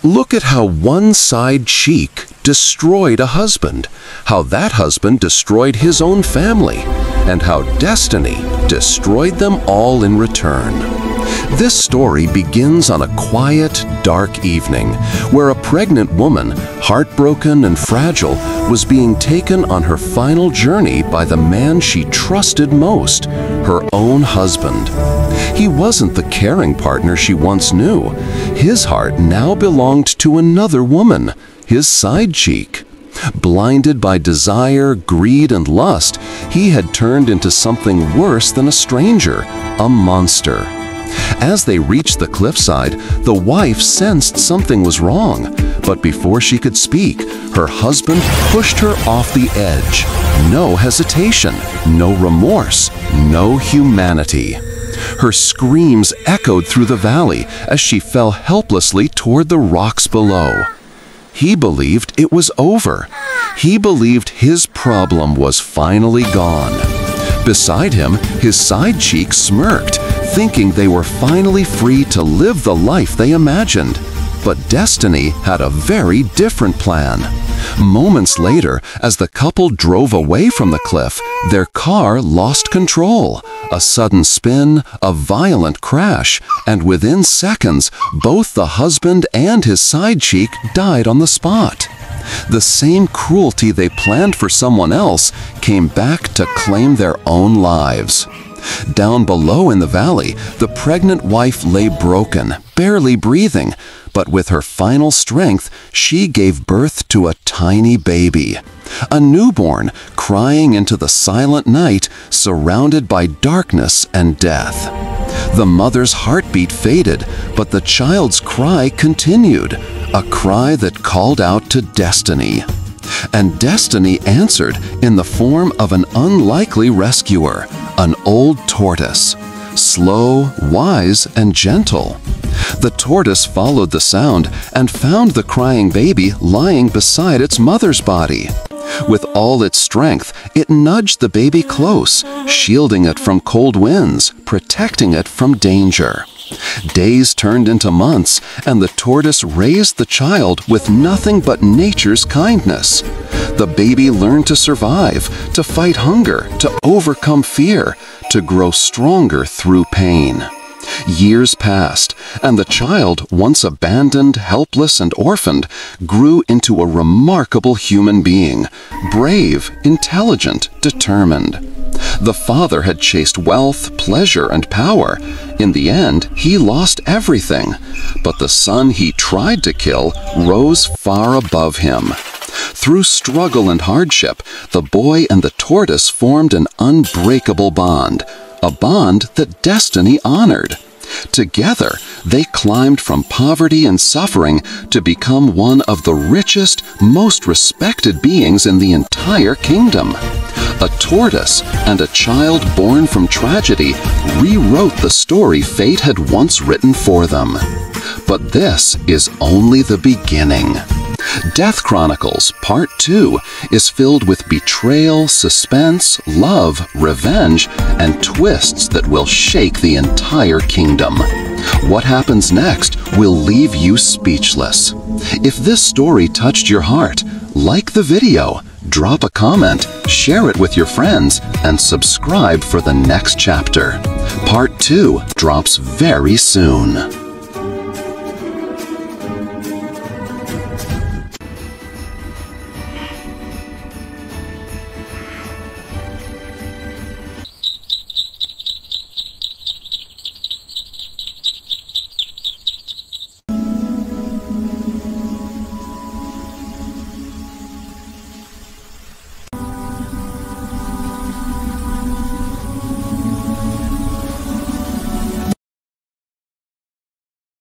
Look at how one side cheek destroyed a husband, how that husband destroyed his own family, and how destiny destroyed them all in return. This story begins on a quiet, dark evening where a pregnant woman, heartbroken and fragile, was being taken on her final journey by the man she trusted most, her own husband. He wasn't the caring partner she once knew. His heart now belonged to another woman, his side cheek. Blinded by desire, greed, and lust, he had turned into something worse than a stranger, a monster. As they reached the cliffside, the wife sensed something was wrong, but before she could speak, her husband pushed her off the edge. No hesitation, no remorse, no humanity. Her screams echoed through the valley as she fell helplessly toward the rocks below. He believed it was over. He believed his problem was finally gone. Beside him, his side cheek smirked, thinking they were finally free to live the life they imagined. But destiny had a very different plan. Moments later, as the couple drove away from the cliff, their car lost control. A sudden spin, a violent crash, and within seconds, both the husband and his side cheek died on the spot. The same cruelty they planned for someone else came back to claim their own lives. Down below in the valley, the pregnant wife lay broken, barely breathing, but with her final strength, she gave birth to a tiny baby. A newborn, crying into the silent night, surrounded by darkness and death. The mother's heartbeat faded, but the child's cry continued, a cry that called out to destiny. And destiny answered in the form of an unlikely rescuer, an old tortoise. Slow, wise, and gentle. The tortoise followed the sound and found the crying baby lying beside its mother's body. With all its strength, it nudged the baby close, shielding it from cold winds, protecting it from danger. Days turned into months, and the tortoise raised the child with nothing but nature's kindness. The baby learned to survive, to fight hunger, to overcome fear, to grow stronger through pain. Years passed, and the child, once abandoned, helpless, and orphaned, grew into a remarkable human being, brave, intelligent, determined. The father had chased wealth, pleasure, and power. In the end, he lost everything. But the son he tried to kill rose far above him. Through struggle and hardship, the boy and the tortoise formed an unbreakable bond, a bond that destiny honored. Together, they climbed from poverty and suffering to become one of the richest, most respected beings in the entire kingdom. A tortoise and a child born from tragedy rewrote the story fate had once written for them. But this is only the beginning. Death Chronicles Part 2 is filled with betrayal, suspense, love, revenge, and twists that will shake the entire kingdom. What happens next will leave you speechless. If this story touched your heart, like the video, drop a comment, share it with your friends, and subscribe for the next chapter. Part 2 drops very soon.